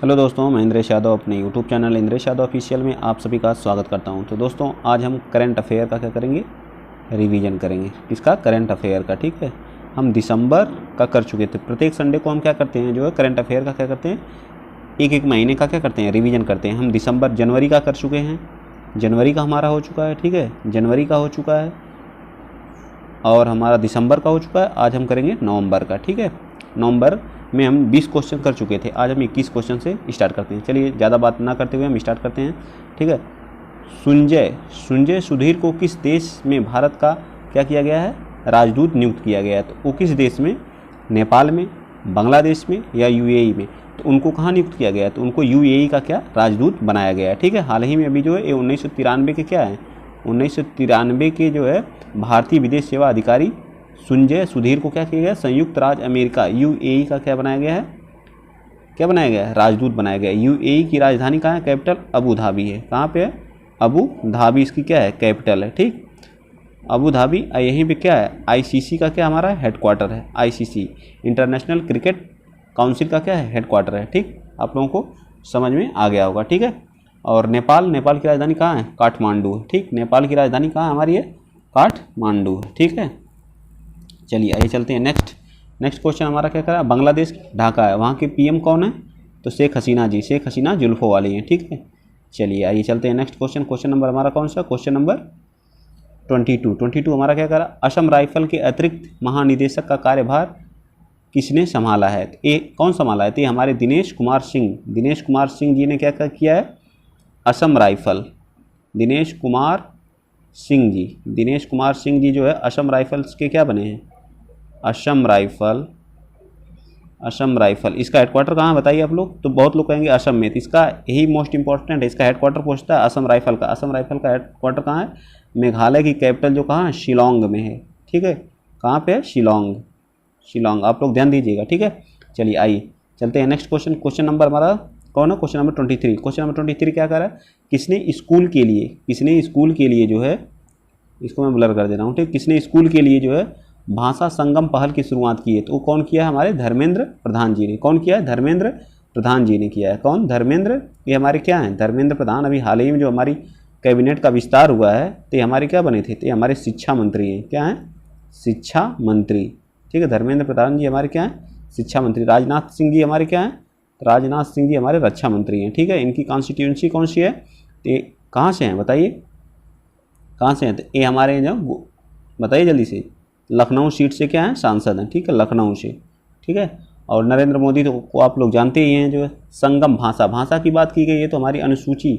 Hello दोस्तों, मैं इंद्रेश यादव अपने YouTube channel Indresh Yadav official में आप सभी का स्वागत करता हूं। तो दोस्तों, आज हम करंट अफेयर का क्या करेंगे, रिवीजन करेंगे। किसका? करंट अफेयर का। ठीक है, हम दिसंबर का कर चुके थे। प्रत्येक संडे को हम क्या करते हैं, जो है करंट अफेयर का क्या करते हैं, एक एक महीने का क्या करते हैं, रिवीजन करते हैं। हम दिसंबर जनवरी का कर चुके हैं, जनवरी का हमारा हो चुका है। ठीक है, जनवरी का हो चुका है और हमारा दिसंबर का हो चुका है। आज हम करेंगे नवंबर का। ठीक है, नवंबर में हम 20 क्वेश्चन कर चुके थे, आज हम 21 क्वेश्चन से स्टार्ट करते हैं। चलिए ज़्यादा बात ना करते हुए हम स्टार्ट करते हैं। ठीक है, संजय सुधीर को किस देश में भारत का क्या किया गया है, राजदूत नियुक्त किया गया है? तो वो किस देश में? नेपाल में, बांग्लादेश में या यूएई में? तो उनको कहाँ नियुक्त किया गया है? तो उनको यूएई का क्या राजदूत बनाया गया है। ठीक है, हाल ही में अभी जो है ये 1993 के क्या है, 1993 के जो है भारतीय विदेश सेवा अधिकारी संजय सुधीर को क्या किया गया, संयुक्त राज्य अमेरिका यूएई का क्या बनाया गया है, क्या बनाया गया है, राजदूत बनाया गया है। यूएई की राजधानी कहाँ है, कैपिटल अबू धाबी है। कहाँ पे है? अबू धाबी इसकी क्या है, कैपिटल है। ठीक, अबू धाबी। यहीं पे क्या है, आईसीसी का क्या हमारा हेडक्वार्टर है, आईसीसी इंटरनेशनल क्रिकेट काउंसिल का क्या है, हेडक्वार्टर है। ठीक, आप लोगों को समझ में आ गया होगा। ठीक है, और नेपाल की राजधानी कहाँ है, काठमांडू है। ठीक, नेपाल की राजधानी कहाँ है हमारी है, काठमांडू है। ठीक है, चलिए आइए चलते हैं नेक्स्ट क्वेश्चन हमारा क्या करा, बांग्लादेश ढाका है, वहाँ के पीएम कौन है? तो शेख हसीना जी, शेख हसीना जुल्फों वाली हैं। ठीक है, चलिए आइए चलते हैं नेक्स्ट क्वेश्चन नंबर हमारा कौन सा, क्वेश्चन नंबर 22 हमारा क्या करा, असम राइफल के अतिरिक्त महानिदेशक का कार्यभार किसने संभाला है? ये कौन संभाला है? तो ये हमारे दिनेश कुमार सिंह जी ने क्या किया है, असम राइफल, दिनेश कुमार सिंह जी जो है असम राइफल्स के क्या बने हैं, असम राइफल। इसका हेडक्वार्टर कहाँ बताइए आप लोग? तो बहुत लोग कहेंगे असम में, तो इसका यही मोस्ट इंपॉर्टेंट है, इसका हेडक्वार्टर पहुँचता है असम राइफल का हेडक्वार्टर कहाँ है? मेघालय की कैपिटल जो कहाँ है, शिलोंग में है। ठीक है, कहाँ पे है, शिलोंग। आप लोग ध्यान दीजिएगा। ठीक है, चलिए आइए चलते हैं नेक्स्ट क्वेश्चन नंबर हमारा कौन है, क्वेश्चन नंबर 23। क्वेश्चन नंबर 23 क्या कर रहा है, किसने स्कूल के लिए जो है, इसको मैं ब्लर कर दे रहा हूँ। ठीक, किसने स्कूल के लिए जो है भाषा संगम पहल की शुरुआत की है? तो वो कौन किया है, हमारे धर्मेंद्र प्रधान जी ने। कौन किया है, धर्मेंद्र प्रधान जी ने किया है। कौन? धर्मेंद्र, ये हमारे क्या हैं, धर्मेंद्र प्रधान। अभी हाल ही में जो हमारी कैबिनेट का विस्तार हुआ है, तो ये हमारे क्या बने थे, तो ये हमारे शिक्षा मंत्री हैं। क्या हैं, शिक्षा मंत्री। ठीक है, धर्मेंद्र प्रधान जी हमारे क्या हैं, शिक्षा मंत्री। राजनाथ सिंह जी हमारे क्या हैं, राजनाथ सिंह जी हमारे रक्षा मंत्री हैं। ठीक है, इनकी कॉन्स्टिट्यूंसी कौन सी है, तो ये कहाँ से हैं बताइए, कहाँ से हैं? तो ये हमारे जो बताइए जल्दी से, लखनऊ सीट से क्या है, सांसद हैं। ठीक है, लखनऊ से। ठीक है, और नरेंद्र मोदी तो को आप लोग जानते ही हैं, जो है संगम भाषा की बात की गई है, तो हमारी अनुसूची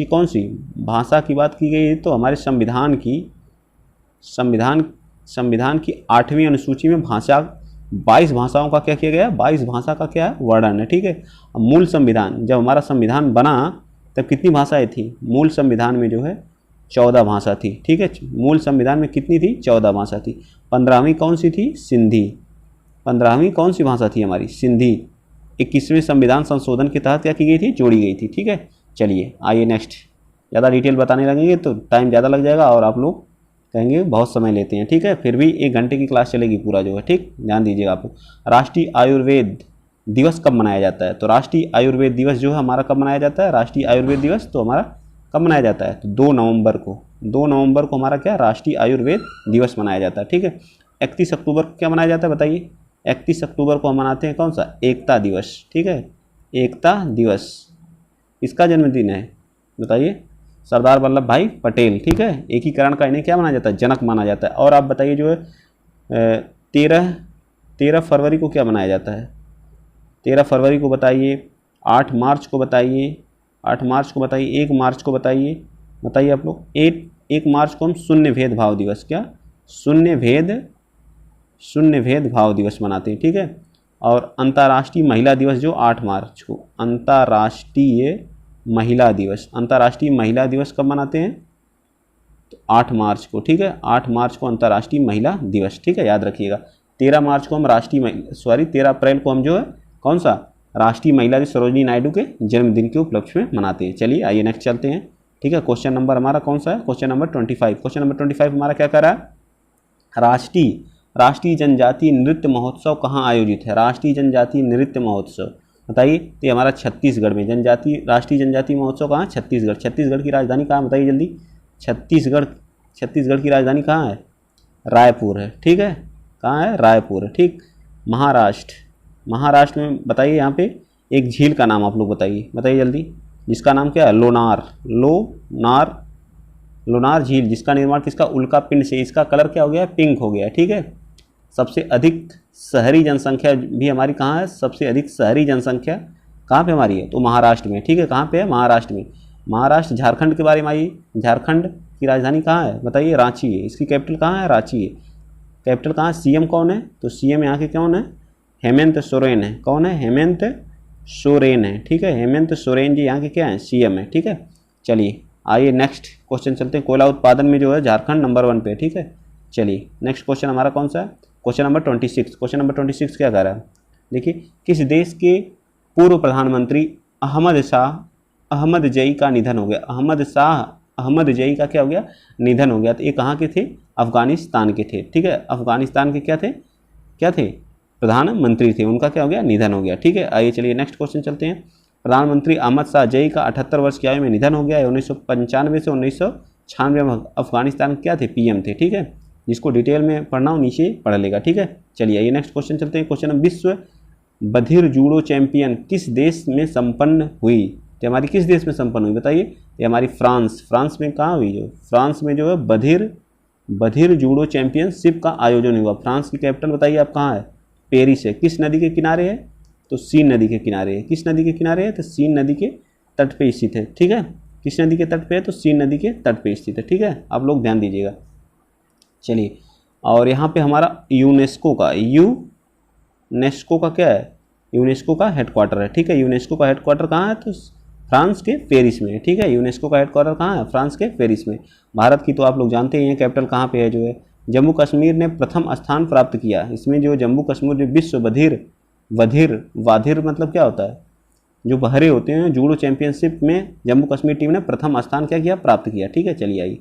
कौन सी भाषा की बात की गई है, तो हमारे संविधान की 8वीं अनुसूची में 22 भाषाओं का क्या किया गया, 22 भाषा का क्या वर्णन है। ठीक है, मूल संविधान, जब हमारा संविधान बना तब कितनी भाषाएं थी, मूल संविधान में जो है 14 भाषा थी। ठीक है, मूल संविधान में कितनी थी, 14 भाषा थी। 15वीं कौन सी थी, सिंधी। 15वीं कौन सी भाषा थी हमारी, सिंधी। 21वें संविधान संशोधन के तहत क्या की गई थी, जोड़ी गई थी। ठीक है, चलिए आइए नेक्स्ट, ज़्यादा डिटेल बताने लगेंगे तो टाइम ज़्यादा लग जाएगा और आप लोग कहेंगे बहुत समय लेते हैं। ठीक है, फिर भी 1 घंटे की क्लास चलेगी पूरा जो है। ठीक, ध्यान दीजिएगा आप लोग। राष्ट्रीय आयुर्वेद दिवस कब मनाया जाता है? तो राष्ट्रीय आयुर्वेद दिवस जो है हमारा कब मनाया जाता है, राष्ट्रीय आयुर्वेद दिवस तो हमारा कब मनाया जाता है, तो 2 नवंबर को हमारा क्या, राष्ट्रीय आयुर्वेद दिवस मनाया जाता है। ठीक है, 31 अक्टूबर को क्या मनाया जाता है बताइए, 31 अक्टूबर को हम मनाते हैं कौन सा, एकता दिवस। ठीक है, एकता दिवस किसका जन्मदिन है बताइए, सरदार वल्लभ भाई पटेल। ठीक है, एकीकरण का इन्हें क्या माना जाता है, जनक माना जाता है। और आप बताइए जो है 13 फरवरी को क्या मनाया जाता है, 13 फरवरी को बताइए, 8 मार्च को बताइए, 1 मार्च को बताइए आप लोग। 1 मार्च को हम शून्य भेदभाव दिवस, क्या शून्य भेदभाव दिवस मनाते हैं। ठीक है, और अंतर्राष्ट्रीय महिला दिवस जो 8 मार्च को, अंतर्राष्ट्रीय महिला दिवस कब मनाते हैं, तो 8 मार्च को। ठीक है, 8 मार्च को अंतर्राष्ट्रीय महिला दिवस। ठीक है, याद रखिएगा। 13 मार्च को हम 13 अप्रैल को हम जो है कौन सा, राष्ट्रीय महिला दिवस सरोजिनी नायडू के जन्मदिन के उपलक्ष्य में मनाते हैं। चलिए आइए नेक्स्ट चलते हैं। ठीक है, क्वेश्चन नंबर हमारा कौन सा है, क्वेश्चन नंबर 25। क्वेश्चन नंबर 25 हमारा क्या कर रहा है, राष्ट्रीय जनजातीय नृत्य महोत्सव कहाँ आयोजित है, राष्ट्रीय जनजातीय नृत्य महोत्सव बताइए। तो ये हमारा छत्तीसगढ़ में जनजाति राष्ट्रीय जनजाति महोत्सव कहाँ है? छत्तीसगढ़। छत्तीसगढ़ की राजधानी कहाँ बताइए जल्दी? छत्तीसगढ़ की राजधानी कहाँ है? रायपुर है, ठीक है। कहाँ है? रायपुर है, ठीक। महाराष्ट्र में बताइए, यहाँ पे एक झील का नाम आप लोग बताइए जल्दी, जिसका नाम क्या है? लोनार झील, जिसका निर्माण किसका? उल्का पिंड से। इसका कलर क्या हो गया? पिंक हो गया, ठीक है। सबसे अधिक शहरी जनसंख्या भी हमारी कहाँ है? सबसे अधिक शहरी जनसंख्या कहाँ पे हमारी है? तो महाराष्ट्र में, ठीक है। कहाँ पे है? महाराष्ट्र में। महाराष्ट्र, झारखंड के बारे में आइए। झारखंड की राजधानी कहाँ है बताइए? रांची है। इसकी कैपिटल कहाँ है? रांची है। कैपिटल कहाँ है? सीएम कौन है? तो सीएम यहाँ के कौन है? हेमंत सोरेन है। कौन है? हेमंत सोरेन है, ठीक है। हेमंत सोरेन जी यहाँ के क्या हैं? सीएम है, ठीक है। चलिए आइए नेक्स्ट क्वेश्चन चलते हैं। कोयला उत्पादन में जो है झारखंड नंबर 1 पे है, ठीक है। चलिए नेक्स्ट क्वेश्चन हमारा कौन सा है? Question number 26। क्वेश्चन नंबर 26 क्या कह रहा है? देखिए, किस देश के पूर्व प्रधानमंत्री अहमद जई का निधन हो गया? अहमद जई का क्या हो गया? निधन हो गया। तो ये कहाँ के थे? अफगानिस्तान के थे, ठीक है। अफगानिस्तान के क्या थे? प्रधानमंत्री थे। उनका क्या हो गया? निधन हो गया, ठीक है। आइए चलिए नेक्स्ट क्वेश्चन चलते हैं। प्रधानमंत्री अहमद शाह जई का 78 वर्ष की आयु में निधन हो गया है। 1995 से 1996 में अफगानिस्तान क्या थे? पीएम थे, ठीक है। जिसको डिटेल में पढ़ना हो नीचे पढ़ लेगा, ठीक है। चलिए आइए नेक्स्ट क्वेश्चन चलते हैं। क्वेश्चन, विश्व बधिर जूडो चैंपियन किस देश में संपन्न हुई? तो हमारी किस देश में संपन्न हुई बताइए? ये हमारी फ्रांस में कहाँ हुई? जो फ्रांस में जो है बधिर जूडो चैंपियनशिप का आयोजन हुआ। फ्रांस की कैपिटल बताइए आप कहाँ है? पेरिस है। किस नदी के किनारे है? तो सीन नदी के किनारे है। किस नदी के किनारे है? तो सीन नदी के तट पे स्थित है, ठीक है। किस नदी के तट पे है? तो सीन नदी के तट पे स्थित है, ठीक है। आप लोग ध्यान दीजिएगा। चलिए, और यहाँ पे हमारा यूनेस्को का क्या है? यूनेस्को का हेडक्वार्टर है, ठीक है। यूनेस्को का हेडक्वार्टर कहाँ है? तो फ्रांस के पेरिस में है, ठीक है। यूनेस्को का हेडक्वार्टर कहाँ है? फ्रांस के पेरिस में। भारत की तो आप लोग जानते ही हैं कैपिटल कहाँ पे है, जो है जम्मू कश्मीर ने प्रथम स्थान प्राप्त किया। इसमें जो जम्मू कश्मीर जो विश्व वाधिर मतलब क्या होता है? जो बहरे होते हैं, जूडो चैंपियनशिप में जम्मू कश्मीर टीम ने प्रथम स्थान क्या किया? प्राप्त किया, ठीक है। चलिए आइए,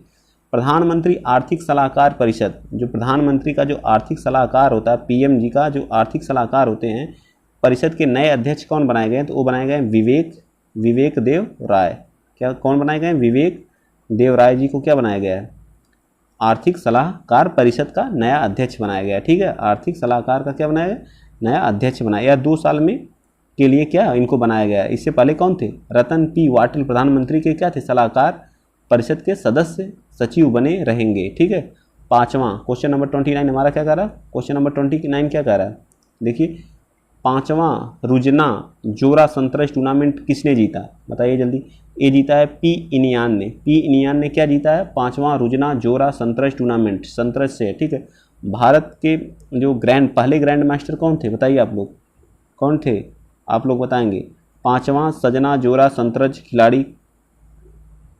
प्रधानमंत्री आर्थिक सलाहकार परिषद, जो प्रधानमंत्री का जो आर्थिक सलाहकार होता है, पीएम जी का जो आर्थिक सलाहकार होते हैं, परिषद के नए अध्यक्ष कौन बनाए गए? तो वो बनाए गए विवेक देव राय। क्या कौन बनाए गए? विवेक देव राय जी को क्या बनाया गया है? आर्थिक सलाहकार परिषद का नया अध्यक्ष बनाया गया, ठीक है। आर्थिक सलाहकार का क्या बनाया गया? नया अध्यक्ष बनाया गया। 2 साल में के लिए क्या इनको बनाया गया? इससे पहले कौन थे? रतन पी वाटिल प्रधानमंत्री के क्या थे? सलाहकार परिषद के सदस्य सचिव बने रहेंगे, ठीक है। 5वां क्वेश्चन नंबर 29 हमारा क्या कह रहा है? क्वेश्चन नंबर 29 क्या कह रहा है? देखिए, 5वां रुजना जोरा संतरज टूर्नामेंट किसने जीता? बताइए जल्दी। ये जीता है पी इनियान ने क्या जीता है? 5वां रुजना जोरा संतरज टूर्नामेंट, संतरज से, ठीक है। भारत के जो पहले ग्रैंड मास्टर कौन थे बताइए? आप लोग कौन थे? आप लोग बताएंगे। 5वां सजना जोरा संतरज खिलाड़ी,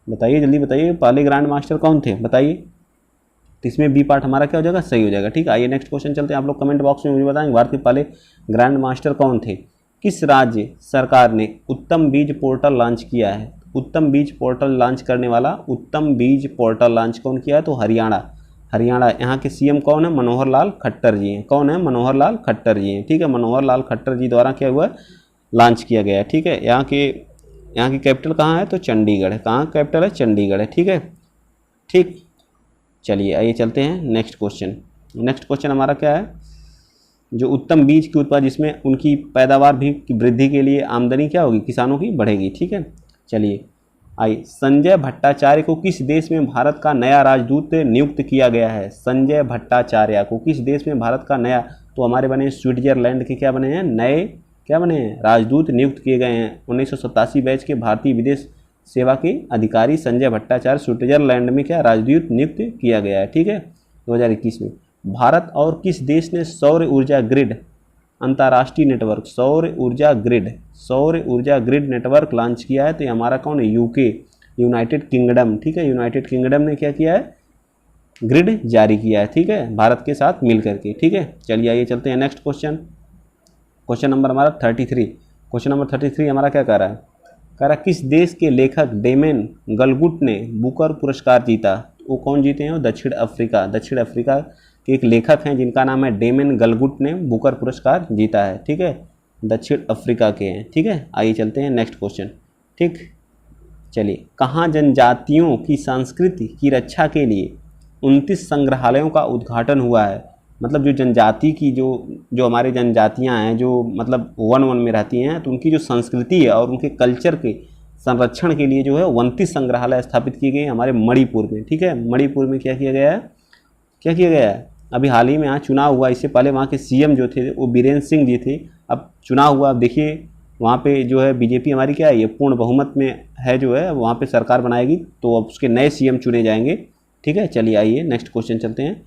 बताइए जल्दी बताइए। पहले ग्रैंड मास्टर कौन थे बताइए? तो इसमें बी पार्ट हमारा क्या हो जाएगा? सही हो जाएगा, ठीक है। आइए नेक्स्ट क्वेश्चन चलते हैं। आप लोग कमेंट बॉक्स में मुझे बताएंगे भारत के पहले ग्रैंड मास्टर कौन थे? किस राज्य सरकार ने उत्तम बीज पोर्टल लॉन्च किया है? उत्तम बीज पोर्टल लॉन्च करने वाला उत्तम बीज पोर्टल लॉन्च कौन किया है? तो हरियाणा। यहाँ के सीएम कौन है? मनोहर लाल खट्टर जी हैं। कौन है? मनोहर लाल खट्टर जी हैं, ठीक है। मनोहर लाल खट्टर जी द्वारा क्या हुआ? लॉन्च किया गया है, ठीक है। यहाँ की कैपिटल कहाँ है? तो चंडीगढ़ है। कहाँ कैपिटल है? चंडीगढ़ है, ठीक है, ठीक। चलिए आइए चलते हैं नेक्स्ट क्वेश्चन हमारा क्या है? जो उत्तम बीज के उत्पाद, जिसमें उनकी पैदावार भी की वृद्धि के लिए आमदनी क्या होगी? किसानों की बढ़ेगी, ठीक है। चलिए आइए, संजय भट्टाचार्य को किस देश में भारत का नया राजदूत नियुक्त किया गया है? संजय भट्टाचार्य को किस देश में भारत का नया, तो हमारे बने स्विट्जरलैंड के क्या बने हैं? नए क्या बने हैं? राजदूत नियुक्त किए गए हैं। 1987 बैच के भारतीय विदेश सेवा के अधिकारी संजय भट्टाचार्य स्विट्जरलैंड में क्या राजदूत नियुक्त किया गया है, ठीक है, 2021 में। भारत और किस देश ने सौर ऊर्जा ग्रिड अंतर्राष्ट्रीय नेटवर्क, सौर ऊर्जा ग्रिड नेटवर्क लॉन्च किया है? तो ये हमारा कौन है? यूके, यूनाइटेड किंगडम, ठीक है। यूनाइटेड किंगडम ने क्या किया है? ग्रिड जारी किया है, ठीक है, भारत के साथ मिल करके, ठीक है। चलिए आइए चलते हैं नेक्स्ट क्वेश्चन नंबर हमारा 33। क्वेश्चन नंबर 33 हमारा क्या कह रहा है? कह रहा किस देश के लेखक डेमन गलगुट ने बुकर पुरस्कार जीता? वो कौन जीते हैं? दक्षिण अफ्रीका के एक लेखक हैं जिनका नाम है डेमन गलगुट ने बुकर पुरस्कार जीता है, ठीक है। दक्षिण अफ्रीका के हैं। ठीक है, आइए चलते हैं नेक्स्ट क्वेश्चन। ठीक, चलिए, कहाँ जनजातियों की संस्कृति की रक्षा के लिए 29 संग्रहालयों का उद्घाटन हुआ है? मतलब जो जनजाति की जो हमारी जनजातियां हैं, जो मतलब वन में रहती हैं, तो उनकी जो संस्कृति है और उनके कल्चर के संरक्षण के लिए जो है 29 संग्रहालय स्थापित किए गए हमारे मणिपुर में। ठीक है, मणिपुर में क्या किया गया है, क्या किया गया है, अभी हाल ही में यहाँ चुनाव हुआ, इससे पहले वहाँ के सीएम जो थे वो बीरेंद्र सिंह जी थे। अब चुनाव हुआ, अब देखिए वहाँ पे जो है बीजेपी हमारी क्या है, ये पूर्ण बहुमत में है, जो है वहाँ पे सरकार बनाएगी, तो अब उसके नए सीएम चुने जाएंगे। ठीक है, चलिए आइए नेक्स्ट क्वेश्चन चलते हैं।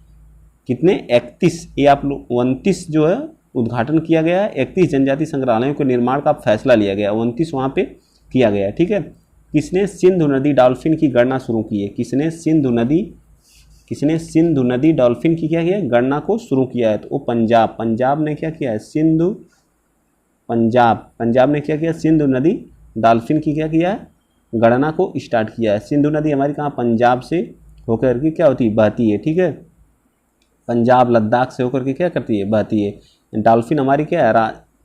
कितने 31, ये आप लोग 29 जो है उद्घाटन किया गया है, 31 जनजाति संग्रहालयों के निर्माण का फैसला लिया गया, 29 वहाँ पे किया गया है। ठीक है, किसने सिंधु नदी डॉल्फिन की गणना शुरू की है? किसने सिंधु नदी डॉल्फिन की क्या किया है, गणना को शुरू किया है? तो वो पंजाब ने क्या किया है, पंजाब ने क्या किया, सिंधु नदी डॉल्फिन की क्या किया है, गणना को स्टार्ट किया है। सिंधु नदी हमारी कहाँ, पंजाब से होकर के क्या होती है, बहती है। ठीक है, पंजाब लद्दाख से होकर के क्या करती है, बहती है। डॉल्फिन हमारी क्या है,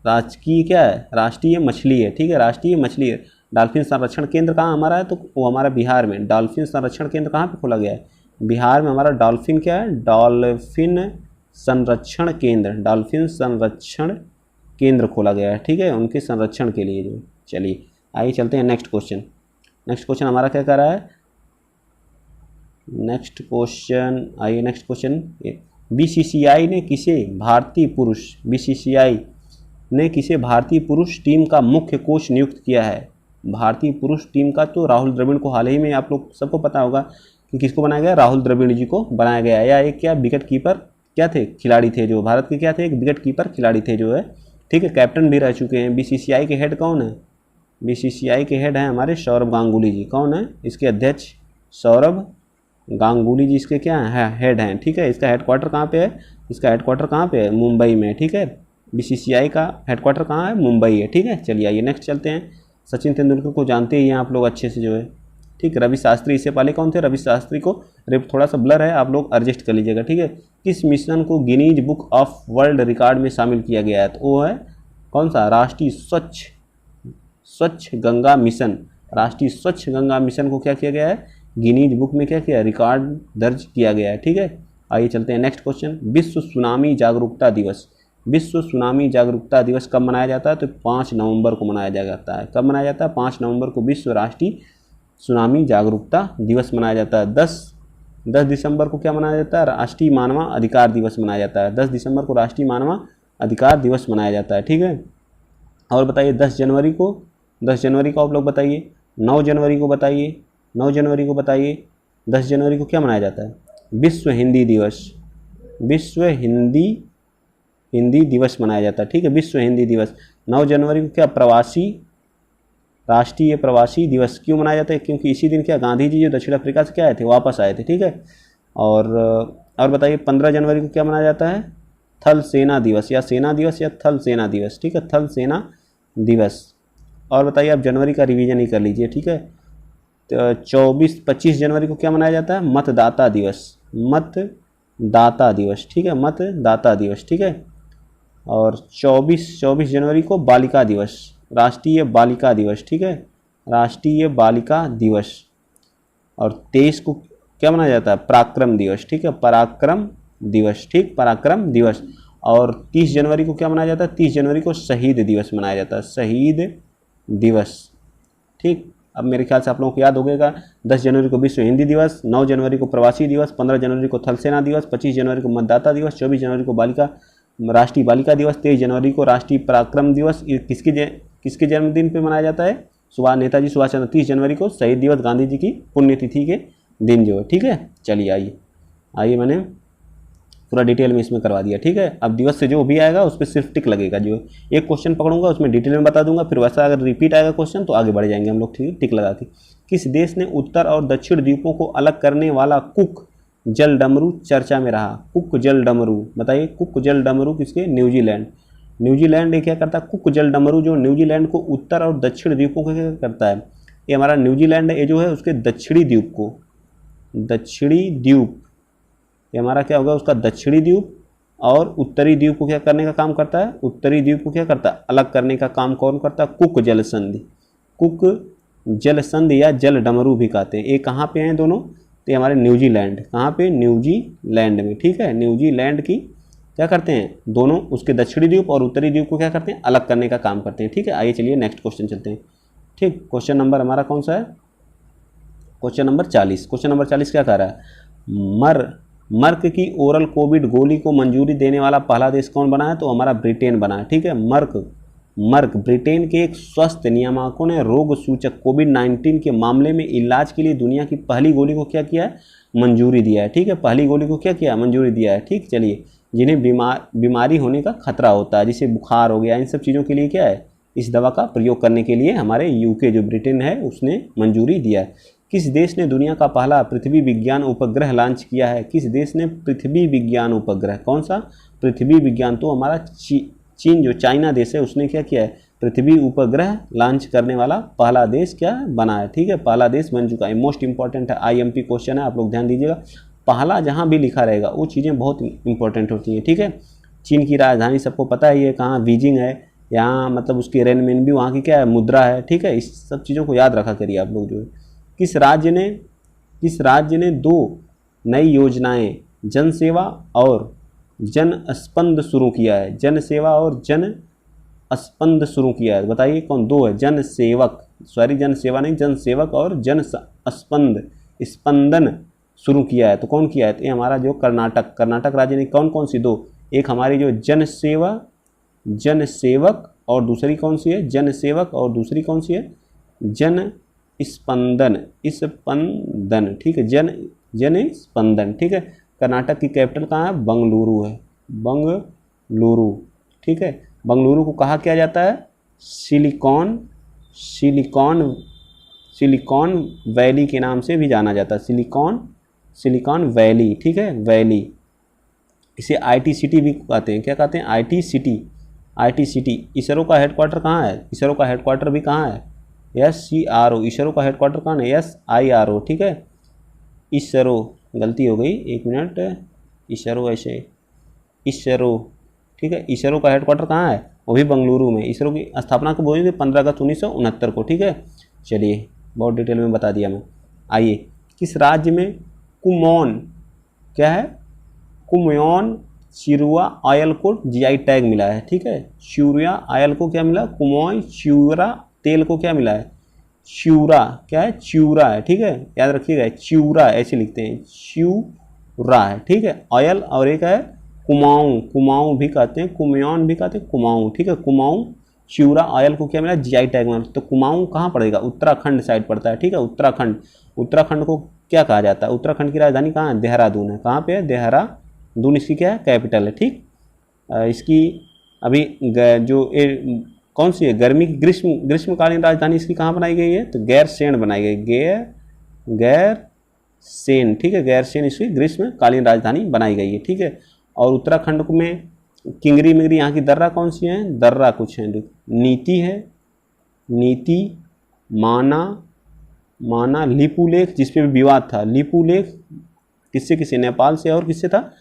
राजकीय क्या है, राष्ट्रीय मछली है। ठीक है, राष्ट्रीय मछली है। डॉल्फिन संरक्षण केंद्र कहाँ हमारा है, तो वो हमारा बिहार में। डॉल्फिन संरक्षण केंद्र कहाँ पे खोला गया है, बिहार में हमारा डॉल्फिन क्या है, डॉल्फिन संरक्षण केंद्र खोला गया है। ठीक है, उनके संरक्षण के लिए जो। चलिए आइए चलते हैं नेक्स्ट क्वेश्चन हमारा क्या कर रहा है, नेक्स्ट क्वेश्चन बीसीसीआई ने किसे भारतीय पुरुष टीम का मुख्य कोच नियुक्त किया है? भारतीय पुरुष टीम का तो राहुल द्रविड़ को हाल ही में आप लोग सबको पता होगा कि किसको बनाया गया, राहुल द्रविड़ जी को बनाया गया। या एक क्या विकेट कीपर क्या थे, खिलाड़ी थे, जो भारत के क्या थे, एक विकेट कीपर खिलाड़ी थे जो है। ठीक है, कैप्टन भी रह चुके हैं। बीसीसीआई के हेड कौन है, बीसीसीआई के हेड हैं हमारे सौरभ गांगुली जी। कौन है इसके अध्यक्ष, सौरभ गांगुली जी इसके क्या है, हेड हैं। ठीक है, इसका हेडक्वार्टर कहाँ पे है, इसका हेडक्वार्टर कहाँ पे है, मुंबई में। ठीक है, बीसीसीआई का हेडक्वार्टर कहाँ है, मुंबई है। ठीक है, चलिए आइए नेक्स्ट चलते हैं। सचिन तेंदुलकर को जानते ही हैं आप लोग अच्छे से जो है। ठीक, रवि शास्त्री इससे पहले कौन थे, रवि शास्त्री को, रेप थोड़ा सा ब्लर है, आप लोग एडजस्ट कर लीजिएगा। ठीक है, किस मिशन को Guinness book of world record में शामिल किया गया है? तो वो है कौन सा, राष्ट्रीय स्वच्छ गंगा मिशन। राष्ट्रीय स्वच्छ गंगा मिशन को क्या किया गया है, गिनीज बुक में क्या किया, रिकॉर्ड दर्ज किया गया है। ठीक है, आइए चलते हैं नेक्स्ट क्वेश्चन। विश्व सुनामी जागरूकता दिवस कब मनाया जाता है? तो 5 नवंबर को मनाया जाता है। कब मनाया जाता है, 5 नवंबर को विश्व राष्ट्रीय सुनामी जागरूकता दिवस मनाया जाता है। 10 दिसंबर को क्या मनाया जाता है, राष्ट्रीय मानवाधिकार दिवस मनाया जाता है। 10 दिसंबर को राष्ट्रीय मानवाधिकार दिवस मनाया जाता है। ठीक है, और बताइए 10 जनवरी को आप लोग बताइए, 9 जनवरी को बताइए, 10 जनवरी को क्या मनाया जाता है, विश्व हिंदी दिवस मनाया जाता है। ठीक है, विश्व हिंदी दिवस। 9 जनवरी को क्या, राष्ट्रीय प्रवासी दिवस क्यों मनाया जाता है, क्योंकि इसी दिन क्या, गांधी जी जो दक्षिण अफ्रीका से क्या आए थे, वापस आए थे। ठीक है, और बताइए 15 जनवरी को क्या मनाया जाता है, थल सेना दिवस या थल सेना दिवस। ठीक है, थल सेना दिवस। और बताइए आप जनवरी का रिवीजन ही कर लीजिए। ठीक है, तो 25 जनवरी को क्या मनाया जाता है, मतदाता दिवस। ठीक है, मतदाता दिवस। ठीक है, और 24 जनवरी को बालिका दिवस, राष्ट्रीय बालिका दिवस। ठीक है, राष्ट्रीय बालिका दिवस। और 23 को क्या मनाया जाता है, पराक्रम दिवस। ठीक है, पराक्रम दिवस। ठीक, पराक्रम दिवस। और 30 जनवरी को क्या मनाया जाता है, 30 जनवरी को शहीद दिवस मनाया जाता है, शहीद दिवस। ठीक, अब मेरे ख्याल से आप लोगों को याद हो गएगा। 10 जनवरी को विश्व हिंदी दिवस, 9 जनवरी को प्रवासी दिवस, 15 जनवरी को थल सेना दिवस, 25 जनवरी को मतदाता दिवस, 24 जनवरी को राष्ट्रीय बालिका दिवस, 23 जनवरी को राष्ट्रीय पराक्रम दिवस। किसके जन्मदिन पे मनाया जाता है, नेताजी सुभाष चंद्र। 30 जनवरी को शहीद दिवस, गांधी जी की पुण्यतिथि के दिन जो है। ठीक है, चलिए आइए मैंने पूरा डिटेल में इसमें करवा दिया। ठीक है, अब दिवस से जो भी आएगा उस पर सिर्फ टिक लगेगा। जो एक क्वेश्चन पकड़ूंगा उसमें डिटेल में बता दूंगा, फिर वैसा अगर रिपीट आएगा क्वेश्चन तो आगे बढ़ जाएंगे हम लोग। ठीक है, टिक लगा के। किस देश ने उत्तर और दक्षिण द्वीपों को अलग करने वाला कुक जल डमरू चर्चा में रहा? कुक जल डमरू, बताइए कुक जल डमरू किसके, न्यूजीलैंड ये क्या करता है, कुक जल डमरू जो न्यूजीलैंड को उत्तर और दक्षिण द्वीपों को क्या करता है, ये हमारा न्यूजीलैंड ये जो है उसके दक्षिणी द्वीप को, ये हमारा क्या होगा उसका दक्षिणी द्वीप, और उत्तरी द्वीप को क्या करने का काम करता है, उत्तरी द्वीप को क्या करता है, अलग करने का काम कौन करता है, कुक जल संधि। कुक जल संधि या जल डमरू भी कहते हैं। ये कहाँ पे हैं दोनों, तो ये हमारे न्यूजीलैंड, कहाँ पे, न्यूजीलैंड में, ठीक है। न्यूजीलैंड की क्या करते हैं दोनों, उसके दक्षिणी द्वीप और उत्तरी द्वीप को क्या करते हैं, अलग करने का काम करते हैं, ठीक है। आइए चलिए नेक्स्ट क्वेश्चन चलते हैं, ठीक। क्वेश्चन नंबर हमारा कौन सा है, क्वेश्चन नंबर 40। क्वेश्चन नंबर 40 क्या कह रहा है, मर्क की ओरल कोविड गोली को मंजूरी देने वाला पहला देश कौन बना है, तो हमारा ब्रिटेन बना है, ठीक है। मर्क ब्रिटेन के एक स्वास्थ्य नियामकों ने रोग सूचक कोविड-19 के मामले में इलाज के लिए दुनिया की पहली गोली को क्या किया है, मंजूरी दिया है, ठीक है। पहली गोली को क्या किया, मंजूरी दिया है, ठीक। चलिए, जिन्हें बीमारी होने का खतरा होता है, जैसे बुखार हो गया, इन सब चीज़ों के लिए क्या है, इस दवा का प्रयोग करने के लिए हमारे यूके जो ब्रिटेन है उसने मंजूरी दिया है। किस देश ने दुनिया का पहला पृथ्वी विज्ञान उपग्रह लॉन्च किया है, किस देश ने पृथ्वी विज्ञान उपग्रह, कौन सा, पृथ्वी विज्ञान, तो हमारा चीन जो चाइना देश है उसने क्या किया है, पृथ्वी उपग्रह लॉन्च करने वाला पहला देश क्या बना है, ठीक है, पहला देश बन चुका है। मोस्ट इंपॉर्टेंट है, IMP क्वेश्चन है, आप लोग ध्यान दीजिएगा। पहला जहाँ भी लिखा रहेगा वो चीज़ें बहुत इंपॉर्टेंट होती हैं, ठीक है। चीन की राजधानी सबको पता है, ये कहाँ, बीजिंग है, यहाँ मतलब उसकी रेनमिनबी वहाँ की क्या है, मुद्रा है, ठीक है। इस सब चीज़ों को याद रखा करिए आप लोग जो है। किस राज्य ने 2 नई योजनाएं जन सेवा और जन स्पंद शुरू किया है, जन सेवा और जन स्पंद शुरू किया है, बताइए कौन, 2 है, जन सेवा नहीं, जन सेवक और जन स्पंदन शुरू किया है, तो कौन किया है, तो ये हमारा जो कर्नाटक राज्य ने कौन कौन सी 2, एक हमारी जो जन सेवक और दूसरी कौन सी है, जन सेवक और दूसरी कौन सी है, जन स्पंदन, ठीक है, जन स्पंदन, ठीक है। कर्नाटक की कैपिटल कहाँ है, बंगलुरु है, बंगलुरु, ठीक है। बंगलुरु को कहा किया जाता है, सिलिकॉन वैली के नाम से भी जाना जाता है, सिलिकॉन वैली, ठीक है, वैली। इसे IT सिटी भी कहते हैं, क्या कहते हैं, IT सिटी। इसरो का हेडक्वार्टर कहाँ है, इसरो का हेडक्वार्टर भी कहाँ है, SCRO, इसरो का हेडक्वार्टर कहाँ है, SIRO, ठीक है। इसरो, गलती हो गई, 1 मिनट, इसरो, ठीक है। इसरो का हेडक्वार्टर कहाँ है, वो भी बंगलुरु में। इसरो की स्थापना को बोलेंगे 15 अगस्त 1969 को, ठीक है। चलिए, बहुत डिटेल में बता दिया मैं। आइए, किस राज्य में कुमोन, क्या है, कुमयोन चिरुआ ऑयल को GI टैग मिला है, ठीक है। चिरुआ ऑयल को क्या मिला, कुमोन चिरुआ तेल को क्या मिला है, चिउरा, क्या है, चिउरा है, ठीक है, याद रखिएगा, चिउरा ऐसे लिखते हैं, चिउरा है, ठीक है। ऑयल और एक है कुमाऊं भी कहते हैं, कुमयोन भी कहते हैं, कुमाऊं, ठीक है। कुमाऊं चिउरा ऑयल को क्या मिला, GI टैग मिला। तो कुमाऊं कहाँ पड़ेगा, उत्तराखंड साइड पड़ता है, ठीक है। उत्तराखंड को क्या कहा जाता है, उत्तराखंड की राजधानी कहाँ है, देहरादून है, कहाँ पे है, देहरादून, इसकी क्या है, कैपिटल है, ठीक। इसकी अभी जो कौन सी है, ग्रीष्मकालीन राजधानी इसकी कहाँ बनाई गई है, तो गैरसेन बनाई गई, गैरसेन, ठीक है, गैरसेन इसकी ग्रीष्मकालीन राजधानी बनाई गई है, ठीक है। और उत्तराखंड में किंगरी मिंगरी यहाँ की दर्रा कौन सी है, दर्रा कुछ है, नीति है, नीति, माना, लिपुलेख, जिसपे भी विवाद था, लिपुलेख किससे, नेपाल से और किससे था,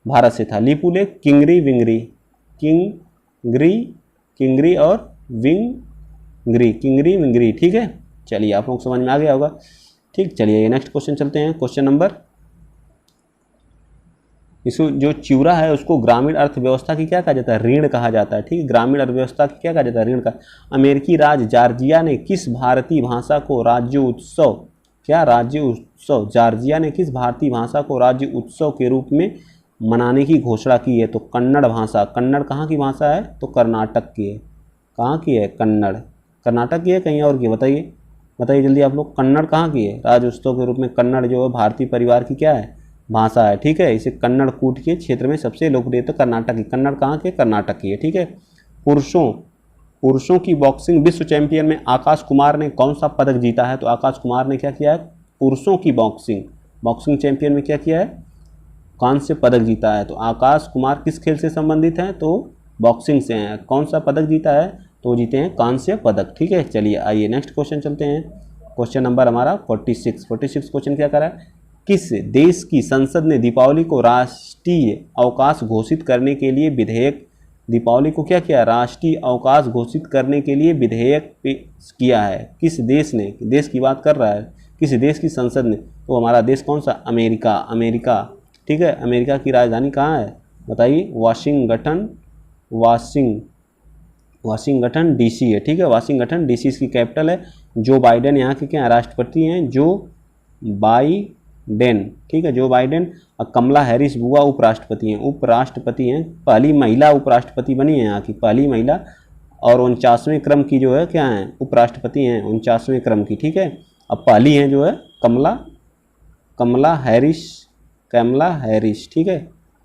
भारत से था। लिपुलेख, किंगरी और विंगरी, ठीक है। चलिए, आप लोग समझ में आ गया होगा, ठीक। चलिए नेक्स्ट क्वेश्चन चलते हैं, क्वेश्चन नंबर, इसको जो चिउरा है उसको ग्रामीण अर्थव्यवस्था की क्या कहा जाता है, ऋण कहा जाता है, ठीक है। ग्रामीण अर्थव्यवस्था की क्या कहा जाता है, ऋण का। अमेरिकी राज्य जॉर्जिया ने किस भारतीय भाषा को राज्य उत्सव जॉर्जिया ने किस भारतीय भाषा को राज्य उत्सव के रूप में मनाने की घोषणा की है, तो कन्नड़ भाषा। कन्नड़ कहाँ की भाषा है, तो कर्नाटक की है, कहाँ की है, कन्नड़, कर्नाटक की है, कहीं और की, बताइए जल्दी आप लोग, कन्नड़ कहाँ की है, राज्य उत्सव के रूप में। कन्नड़ जो है भारतीय परिवार की क्या है, भाषा है, ठीक है। इसे कन्नड़ कूट के क्षेत्र में सबसे लोकप्रिय तो कर्नाटक की, कन्नड़ कहाँ के, कर्नाटक की है, ठीक है। पुरुषों की बॉक्सिंग विश्व चैंपियन में आकाश कुमार ने कौन सा पदक जीता है, तो आकाश कुमार ने क्या किया है, पुरुषों की बॉक्सिंग चैंपियन में क्या किया है, कांस्य पदक जीता है। तो आकाश कुमार किस खेल से संबंधित हैं, तो बॉक्सिंग से हैं। कौन सा पदक जीता है, तो जीते हैं कांस्य पदक, ठीक है। चलिए आइए नेक्स्ट क्वेश्चन चलते हैं, क्वेश्चन नंबर हमारा 46 क्वेश्चन क्या करा है, किस देश की संसद ने दीपावली को राष्ट्रीय अवकाश घोषित करने के लिए विधेयक, दीपावली को क्या किया, राष्ट्रीय अवकाश घोषित करने के लिए विधेयक पेश किया है? किस देश ने, देश की बात कर रहा है, किस देश की संसद ने? तो हमारा देश कौन सा, अमेरिका, अमेरिका, ठीक है। अमेरिका की राजधानी कहाँ है बताइए, वाशिंगटन डीसी है, ठीक है। वाशिंगटन डीसी इसकी कैपिटल है। जो बाइडेन यहाँ के क्या राष्ट्रपति हैं, जो बाइडेन, ठीक है, जो बाइडेन। और कमला हैरिस बुआ उपराष्ट्रपति हैं, पहली महिला उपराष्ट्रपति बनी है यहाँ की, पहली महिला। और 49वें क्रम की जो है क्या है, उपराष्ट्रपति हैं 49वें क्रम की, ठीक है। अब पहली हैं जो है कमला हैरिस, ठीक है।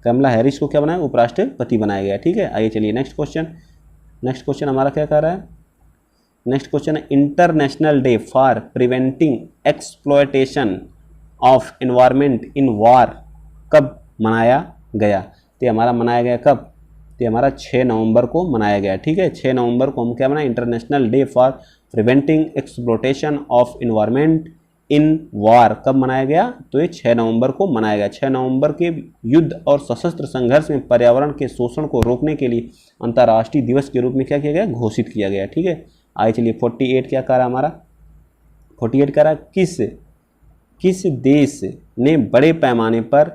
कमला हैरिस को क्या बनाया, उपराष्ट्रपति बनाया गया, ठीक है। आइए चलिए नेक्स्ट क्वेश्चन हमारा क्या कह रहा है। नेक्स्ट क्वेश्चन है international day for preventing exploitation of environment in war कब मनाया गया? तो हमारा मनाया गया कब, तो हमारा 6 नवंबर को मनाया गया, ठीक है। 6 नवंबर को हम क्या बनाए, international day for preventing exploitation of environment in war कब मनाया गया? तो ये 6 नवंबर को मनाया गया। 6 नवंबर के युद्ध और सशस्त्र संघर्ष में पर्यावरण के शोषण को रोकने के लिए अंतर्राष्ट्रीय दिवस के रूप में क्या किया गया, घोषित किया गया, ठीक है। आइए चलिए 48 क्या कह रहा है हमारा, 48 कह रहा है किस देश ने बड़े पैमाने पर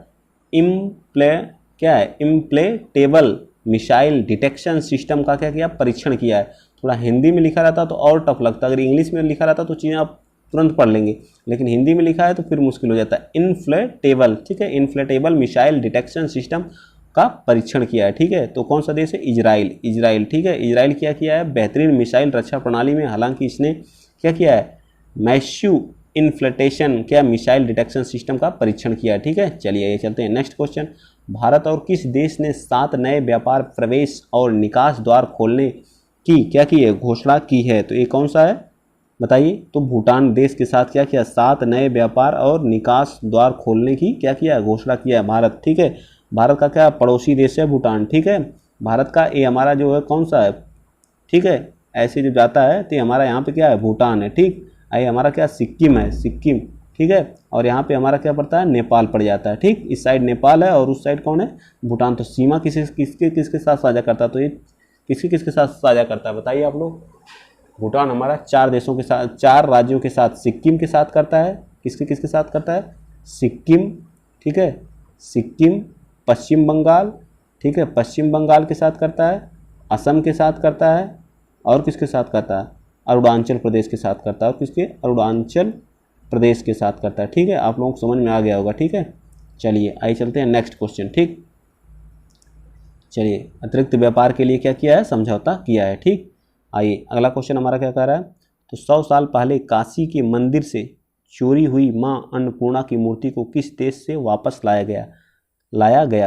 इम्प्लेटेबल मिसाइल डिटेक्शन सिस्टम का क्या किया, परीक्षण किया है? थोड़ा हिंदी में लिखा रहता तो और टफ लगता, अगर इंग्लिश में लिखा रहता तो चीज़ें आप तुरंत पढ़ लेंगे, लेकिन हिंदी में लिखा है तो फिर मुश्किल हो जाता है। इन्फ्लेटेबल, ठीक है, इन्फ्लेटेबल मिसाइल डिटेक्शन सिस्टम का परीक्षण किया है, ठीक है। तो कौन सा देश है, इजराइल, ठीक है। इजराइल क्या किया है, बेहतरीन मिसाइल रक्षा प्रणाली में, हालांकि इसने क्या किया है, मैसिव इन्फ्लेटेशन क्या मिसाइल डिटेक्शन सिस्टम का परीक्षण किया है, ठीक है। चलिए ये चलते हैं नेक्स्ट क्वेश्चन। भारत और किस देश ने 7 नए व्यापार प्रवेश और निकास द्वार खोलने की क्या की है, घोषणा की है? तो ये कौन सा है बताइए? तो भूटान देश के साथ क्या किया, 7 नए व्यापार और निकास द्वार खोलने की क्या किया, घोषणा किया है भारत, ठीक है। भारत का क्या पड़ोसी देश है भूटान, ठीक है। भारत का ये हमारा जो है कौन सा है, ठीक है, ऐसे जो जाता है तो हमारा यहाँ पे क्या है, भूटान है, ठीक। ये हमारा क्या सिक्किम है, सिक्किम, ठीक है। और यहाँ पे हमारा क्या पड़ता है, नेपाल पड़ जाता है, ठीक। इस साइड नेपाल है और उस साइड कौन है, भूटान। तो सीमा किसके साथ साझा करता है? तो ये किसके साथ साझा करता है बताइए आप लोग? भूटान हमारा 4 देशों के साथ, 4 राज्यों के साथ, सिक्किम के साथ करता है। किसके साथ करता है, सिक्किम, ठीक है, सिक्किम, पश्चिम बंगाल, ठीक है, पश्चिम बंगाल के साथ करता है, असम के साथ करता है, और किसके साथ करता है, अरुणाचल प्रदेश के साथ करता है, और किसके, अरुणाचल प्रदेश के साथ करता है, ठीक है। आप लोगों को समझ में आ गया होगा, ठीक है। चलिए आइए चलते हैं नेक्स्ट क्वेश्चन, ठीक। चलिए अतिरिक्त व्यापार के लिए क्या किया है, समझौता किया है, ठीक। आइए अगला क्वेश्चन हमारा क्या कह रहा है, तो 100 साल पहले काशी के मंदिर से चोरी हुई मां अन्नपूर्णा की मूर्ति को किस देश से वापस लाया गया?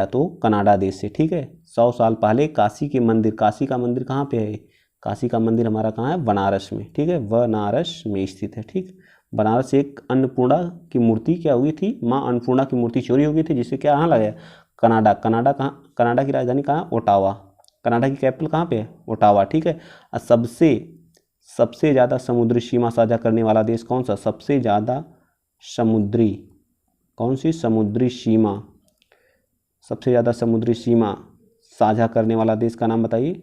तो कनाडा देश से, ठीक है। 100 साल पहले काशी के मंदिर, काशी का मंदिर कहाँ पे है, काशी का मंदिर हमारा कहाँ है, बनारस में, ठीक है, बनारस में स्थित है, ठीक। बनारस से एक अन्नपूर्णा की मूर्ति क्या हुई थी, माँ अन्नपूर्णा की मूर्ति चोरी हो गई थी, जिससे क्या कहाँ लाया, कनाडा कनाडा की राजधानी कहाँ है, ओटावा। कनाडा की कैपिटल कहाँ पे है, ओटावा, ठीक है। और सबसे ज़्यादा समुद्री सीमा साझा करने वाला देश कौन सा, सबसे ज़्यादा समुद्री, कौन सी समुद्री सीमा, सबसे ज़्यादा समुद्री सीमा साझा करने वाला देश का नाम बताइए?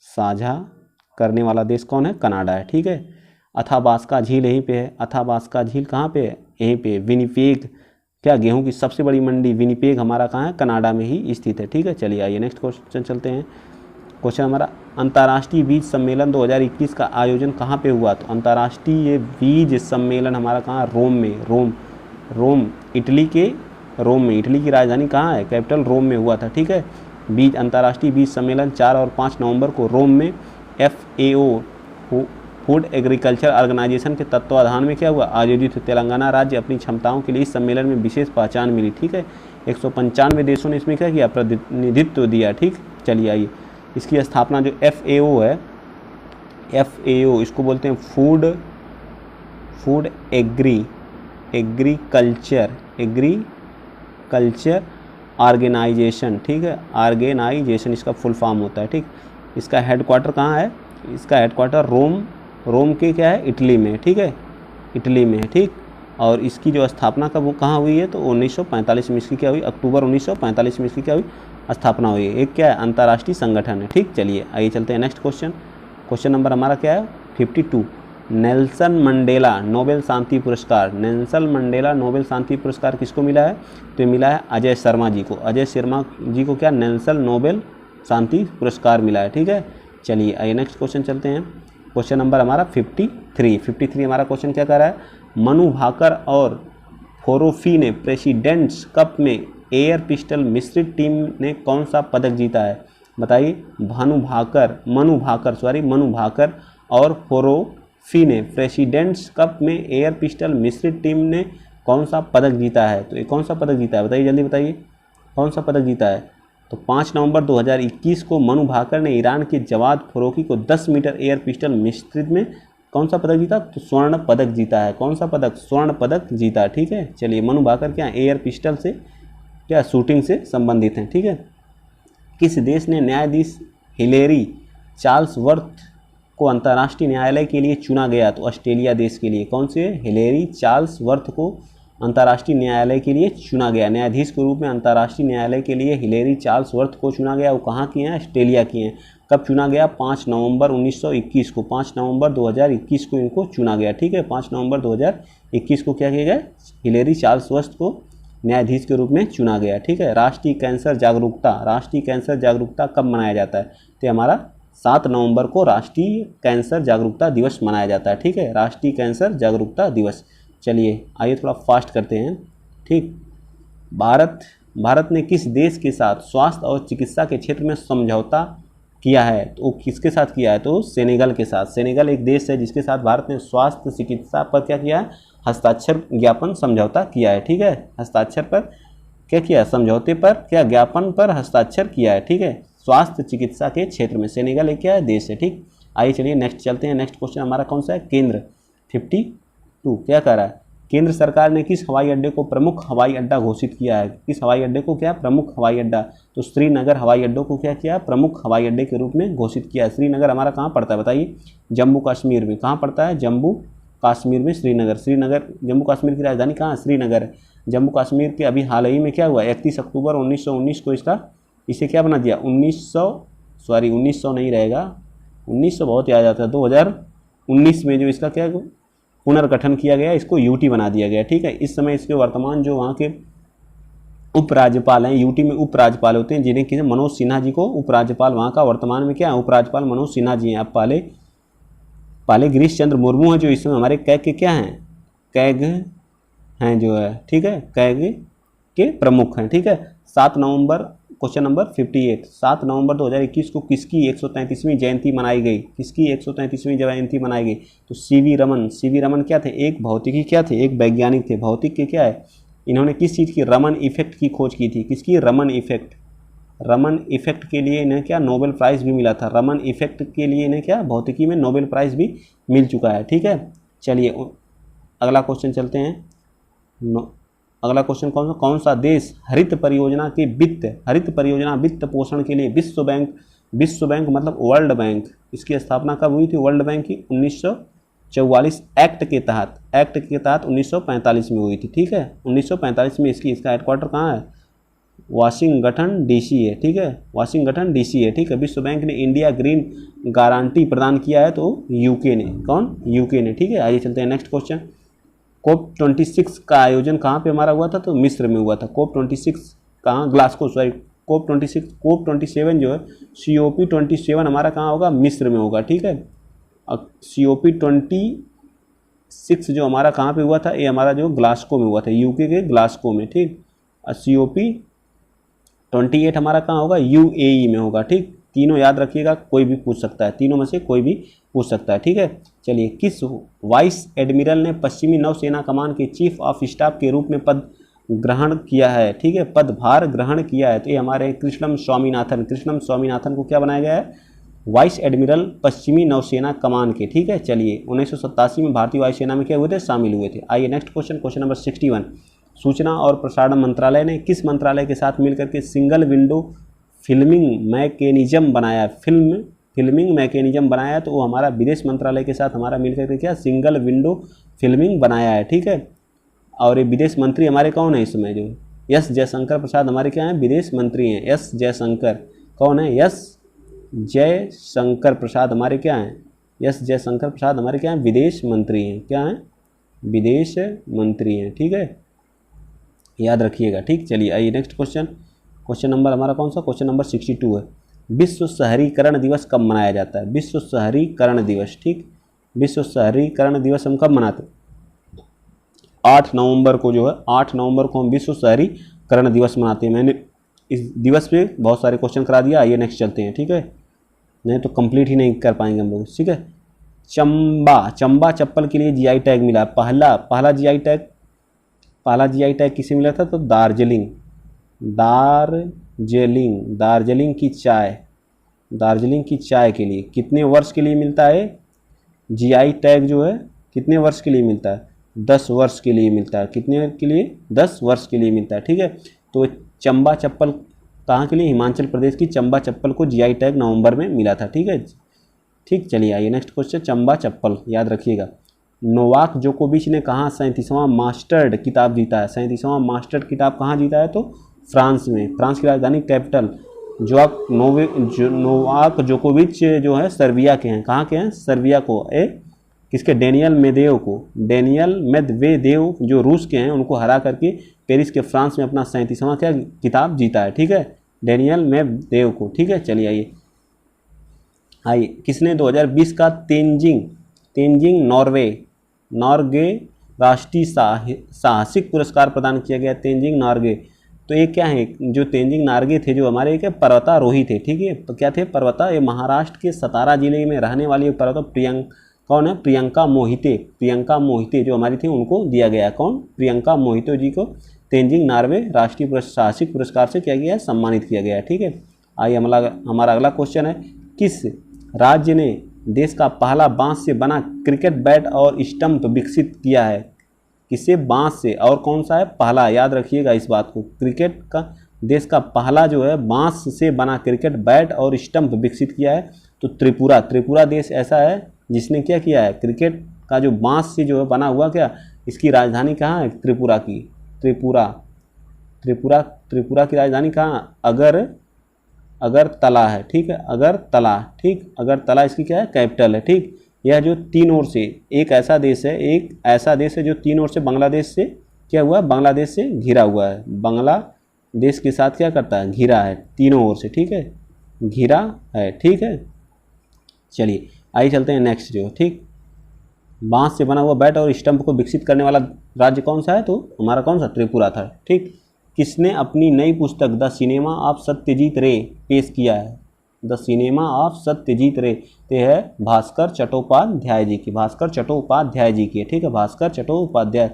साझा करने वाला देश कौन है, कनाडा है, ठीक है। अथाबास्का झील यहीं पे है, अथाबास्का झील कहाँ पे है, यहीं पे। विनिपेग क्या गेहूं की सबसे बड़ी मंडी, विनिपेग हमारा कहाँ है, कनाडा में ही स्थित है, ठीक है। चलिए आइए नेक्स्ट क्वेश्चन चलते हैं। क्वेश्चन हमारा, अंतर्राष्ट्रीय बीज सम्मेलन 2021 का आयोजन कहाँ पे हुआ? तो अंतर्राष्ट्रीय बीज सम्मेलन हमारा कहाँ, रोम में, रोम इटली के, रोम में, इटली की राजधानी कहाँ है, कैपिटल रोम में हुआ था, ठीक है। अंतर्राष्ट्रीय बीज सम्मेलन 4 और 5 नवंबर को रोम में FAO फूड एग्रीकल्चर ऑर्गेनाइजेशन के तत्वाधान में क्या हुआ, आयोजित। तेलंगाना राज्य अपनी क्षमताओं के लिए इस सम्मेलन में विशेष पहचान मिली, ठीक है। 195 देशों ने इसमें क्या किया, प्रतिनिधित्व दिया, ठीक। चलिए आइए, इसकी स्थापना जो FAO है, FAO इसको बोलते हैं फूड एग्रीकल्चर ऑर्गेनाइजेशन, ठीक है। ऑर्गेनाइजेशन इसका फुल फॉर्म होता है, ठीक। इसका हेडक्वार्टर कहाँ है, इसका हेडक्वार्टर रोम के क्या है, इटली में, ठीक है, इटली में है, ठीक। और इसकी जो स्थापना कब वो कहाँ हुई है, तो 1945 में इसकी क्या हुई, अक्टूबर 1945 में इसकी क्या हुई, स्थापना हुई है। एक क्या है, अंतर्राष्ट्रीय संगठन है। ठीक, चलिए आइए चलते हैं नेक्स्ट क्वेश्चन। क्वेश्चन नंबर हमारा क्या है, 52। नेल्सन मंडेला नोबेल शांति पुरस्कार, नेल्सन मंडेला नोबेल शांति पुरस्कार किसको मिला है, तो ये मिला है अजय शर्मा जी को। अजय शर्मा जी को क्या नेल्सन नोबेल शांति पुरस्कार मिला है। ठीक है, चलिए आइए नेक्स्ट क्वेश्चन चलते हैं। क्वेश्चन नंबर हमारा 53 हमारा क्वेश्चन क्या कर रहा है, मनु भाकर और फोरोफी ने प्रेसिडेंट्स कप में एयर पिस्टल मिश्रित टीम ने कौन सा पदक जीता है, बताइए। मनु भाकर और फोरोफी ने प्रेसिडेंट्स कप में एयर पिस्टल मिश्रित टीम ने कौन सा पदक जीता है, तो ये कौन सा पदक जीता है, बताइए जल्दी बताइए, कौन सा पदक जीता है। तो 5 नवंबर 2021 को मनु भाकर ने ईरान के जवाद फरोकी को 10 मीटर एयर पिस्टल मिश्रित में कौन सा पदक जीता, तो स्वर्ण पदक जीता है। कौन सा पदक, स्वर्ण पदक जीता। ठीक है, चलिए मनु भाकर क्या एयर पिस्टल से क्या शूटिंग से संबंधित हैं। ठीक है, किस देश ने न्यायाधीश हिलेरी चार्ल्सवर्थ को अंतर्राष्ट्रीय न्यायालय के लिए चुना गया, तो ऑस्ट्रेलिया देश के लिए। कौन से, हिलेरी चार्ल्सवर्थ को अंतर्राष्ट्रीय न्यायालय के लिए चुना गया, न्यायाधीश के रूप में अंतर्राष्ट्रीय न्यायालय के लिए हिलेरी चार्ल्सवर्थ को चुना गया। वो कहाँ की हैं, ऑस्ट्रेलिया की हैं। कब चुना गया, 5 नवंबर 1921 को, 5 नवंबर 2021 को इनको चुना गया। ठीक है, 5 नवंबर 2021 को क्या किया गया, हिलेरी चार्ल्सवर्थ को न्यायाधीश के रूप में चुना गया। ठीक है, राष्ट्रीय कैंसर जागरूकता कब मनाया जाता है, तो हमारा 7 नवंबर को राष्ट्रीय कैंसर जागरूकता दिवस मनाया जाता है। ठीक है, राष्ट्रीय कैंसर जागरूकता दिवस। चलिए आइए थोड़ा फास्ट करते हैं। ठीक, भारत ने किस देश के साथ स्वास्थ्य और चिकित्सा के क्षेत्र में समझौता किया है, तो किसके साथ किया है, तो सेनेगल के साथ। सेनेगल एक देश है जिसके साथ भारत ने स्वास्थ्य चिकित्सा पर क्या किया है, हस्ताक्षर ज्ञापन समझौता किया है। ठीक है, हस्ताक्षर पर क्या किया, समझौते पर क्या, ज्ञापन पर हस्ताक्षर किया है। ठीक है, स्वास्थ्य चिकित्सा के क्षेत्र में सेनेगल एक क्या है, देश है। ठीक, आइए चलिए नेक्स्ट चलते हैं। नेक्स्ट क्वेश्चन हमारा कौन सा है, केंद्र 52 क्या कह रहा है, केंद्र सरकार ने किस हवाई अड्डे को प्रमुख हवाई अड्डा घोषित किया है, किस हवाई अड्डे को क्या, प्रमुख हवाई अड्डा, तो श्रीनगर हवाई अड्डे को क्या किया, प्रमुख हवाई अड्डे के रूप में घोषित किया है। श्रीनगर हमारा कहाँ पड़ता है, बताइए, जम्मू कश्मीर में। कहाँ पड़ता है, जम्मू कश्मीर में श्रीनगर। जम्मू कश्मीर की राजधानी कहाँ है, श्रीनगर है। जम्मू कश्मीर के अभी हाल ही में क्या हुआ, 31 अक्टूबर 1919 को इसे क्या बना दिया, 1900 नहीं रहेगा, 1900 बहुत याद आता है, 2019 में जो इसका क्या पुनर्गठन किया गया, इसको यूटी बना दिया गया। ठीक है, इस समय इसके वर्तमान जो वहाँ के उपराज्यपाल हैं, यूटी में उपराज्यपाल होते हैं, जिन्हें कि मनोज सिन्हा जी को उपराज्यपाल वहाँ का वर्तमान में क्या है, उपराज्यपाल मनोज सिन्हा जी हैं। अब पहले गिरीश चंद्र मुर्मू हैं जो इस समय हमारे कैग के क्या हैं, कैग हैं जो है। ठीक है, कैग के प्रमुख हैं। ठीक है, 7 नवंबर क्वेश्चन नंबर 58, 7 नवंबर 2021 को किसकी 133वीं जयंती मनाई गई, किसकी 133वीं जयंती मनाई गई, तो सीवी रमन क्या थे, एक भौतिकी क्या थे, एक वैज्ञानिक थे। भौतिक के क्या है, इन्होंने किस चीज़ की, रमन इफेक्ट की खोज की थी। किसकी, रमन इफेक्ट के लिए इन्हें क्या नोबेल प्राइज़ भी मिला था। रमन इफेक्ट के लिए इन्हें क्या भौतिकी में नोबेल प्राइज़ भी मिल चुका है। ठीक है, चलिए अगला क्वेश्चन चलते हैं। अगला क्वेश्चन कौन सा देश हरित परियोजना वित्त पोषण के लिए विश्व बैंक मतलब वर्ल्ड बैंक, इसकी स्थापना कब हुई थी, वर्ल्ड बैंक की 1944 एक्ट के तहत 1945 में हुई थी। ठीक है, 1945 में इसका हेडक्वार्टर कहाँ है, वाशिंगटन डीसी है। ठीक है, वाशिंगटन डीसी है। ठीक है, विश्व बैंक ने इंडिया ग्रीन गारंटी प्रदान किया है, तो यूके ने। कौन, यूके ने। ठीक है, आइए चलते हैं नेक्स्ट क्वेश्चन। COP 26 का आयोजन कहाँ पे हमारा हुआ था, तो मिस्र में हुआ था। COP 26 कहाँ, ग्लासगो, सॉरी COP 27 जो है COP 27 हमारा कहाँ होगा, मिस्र में होगा। ठीक है, COP 26 जो हमारा कहाँ पे हुआ था, ये हमारा जो ग्लासगो में हुआ था, यूके के ग्लासगो में। ठीक, और COP 28 हमारा कहाँ होगा, UAE में होगा। ठीक, तीनों याद रखिएगा, कोई भी पूछ सकता है, तीनों में से कोई भी पूछ सकता है। ठीक है, चलिए किस वाइस एडमिरल ने पश्चिमी नौसेना कमान के चीफ ऑफ स्टाफ के रूप में पद ग्रहण किया है। ठीक है, पदभार ग्रहण किया है, तो ये हमारे कृष्णम स्वामीनाथन को क्या बनाया गया है, वाइस एडमिरल पश्चिमी नौसेना कमान के। ठीक है, चलिए 1987 में भारतीय वायुसेना में क्या हुए थे, शामिल हुए थे। आइए नेक्स्ट क्वेश्चन नंबर 61, सूचना और प्रसारण मंत्रालय ने किस मंत्रालय के साथ मिलकर के सिंगल विंडो फिल्मिंग मैकेनिज्म बनाया, फिल्मिंग मैकेनिज्म बनाया, तो वो हमारा विदेश मंत्रालय के साथ हमारा मिलकर के क्या सिंगल विंडो फिल्मिंग बनाया है। ठीक है, और ये विदेश मंत्री हमारे कौन है इस समय, जो एस जयशंकर प्रसाद हमारे क्या हैं, विदेश मंत्री हैं। एस जयशंकर कौन है, एस जयशंकर प्रसाद हमारे क्या हैं, एस जयशंकर प्रसाद हमारे क्या हैं, विदेश मंत्री हैं। क्या हैं, विदेश मंत्री हैं। ठीक है, याद रखिएगा। ठीक, चलिए आइए नेक्स्ट क्वेश्चन। क्वेश्चन नंबर हमारा कौन सा, क्वेश्चन नंबर 62 है। विश्व शहरीकरण दिवस कब मनाया जाता है, विश्व शहरीकरण दिवस। ठीक, विश्व शहरीकरण दिवस हम कब मनाते हैं, 8 नवंबर को जो है, 8 नवंबर को हम विश्व शहरीकरण दिवस मनाते हैं। मैंने इस दिवस पे बहुत सारे क्वेश्चन करा दिया। आइए नेक्स्ट चलते हैं। ठीक है, नहीं तो कंप्लीट ही नहीं कर पाएंगे हम लोग। ठीक है, चंबा चप्पल के लिए जीआई टैग मिला। पहला जीआई टैग किसे मिला था, तो दार्जिलिंग की चाय के लिए। कितने वर्ष के लिए मिलता है जीआई टैग जो है, कितने वर्ष के लिए मिलता है, 10 वर्ष के लिए मिलता है। कितने के लिए, 10 वर्ष के लिए मिलता है। ठीक है, तो चंबा चप्पल कहाँ के लिए, हिमाचल प्रदेश की चंबा चप्पल को जीआई टैग नवंबर में मिला था। ठीक है, ठीक, चलिए आइए नेक्स्ट क्वेश्चन। चंबा चप्पल याद रखिएगा। नोवाक जोकोविच ने कहाँ 37वां मास्टर्ड खिताब जीता है, 37वां मास्टर्ड खिताब कहाँ जीता है, तो फ्रांस में। फ्रांस की राजधानी कैपिटल नोवाक जोकोविच जो है सर्बिया के हैं। कहाँ के हैं, सर्बिया को। किसके, डेनियल मेदवेदेव जो रूस के हैं, उनको हरा करके पेरिस के फ्रांस में अपना 37वां क्या खिताब जीता है। ठीक है, डेनियल मेदवेदेव को। ठीक है, चलिए आइए किसने 2020 का तेंजिंग नॉर्गे राष्ट्रीय साहसिक पुरस्कार प्रदान किया गया, तेंजिंग नॉर्गे। तो ये क्या है, जो तेंजिंग नॉर्गे थे जो हमारे क्या पर्वतारोही थे। ठीक है, तो क्या थे, ये महाराष्ट्र के सतारा जिले में रहने वाली कौन है, प्रियंका मोहिते जो हमारी थी, उनको दिया गया। कौन, प्रियंका मोहिते जी को तेंजिंग नॉर्गे राष्ट्रीय साहसिक पुरस्कार से क्या गया, सम्मानित किया गया। ठीक है, आइए हमारा अगला क्वेश्चन है। किस राज्य ने देश का पहला बांस से बना क्रिकेट बैट और स्टंप विकसित किया है, किसे, बांस से, और कौन सा है, पहला। याद रखिएगा इस बात को, क्रिकेट का देश का पहला जो है बांस से बना क्रिकेट बैट और स्टंप विकसित किया है, तो त्रिपुरा देश ऐसा है जिसने क्या किया है, क्रिकेट का जो बांस से जो है बना हुआ क्या, इसकी राजधानी कहाँ है, त्रिपुरा की। त्रिपुरा की राजधानी कहाँ, अगरतला है। ठीक है, अगरतला इसकी क्या है, कैपिटल है। ठीक, यह जो तीन ओर से एक ऐसा देश है जो तीन ओर से बांग्लादेश से क्या हुआ, बांग्लादेश से घिरा हुआ है। बांग्लादेश के साथ क्या करता है, घिरा है तीनों ओर से। ठीक है, घिरा है। ठीक है, चलिए आइए चलते हैं नेक्स्ट जो। ठीक, बांस से बना हुआ बैट और स्टंप को विकसित करने वाला राज्य कौन सा है, तो हमारा कौन सा, त्रिपुरा था। ठीक, किसने अपनी नई पुस्तक द सिनेमा ऑफ सत्यजीत रे पेश किया है, द सिनेमा ऑफ सत्यजीत रे, ते है भास्कर चट्टोपाध्याय जी की। ठीक है, भास्कर चट्टोपाध्याय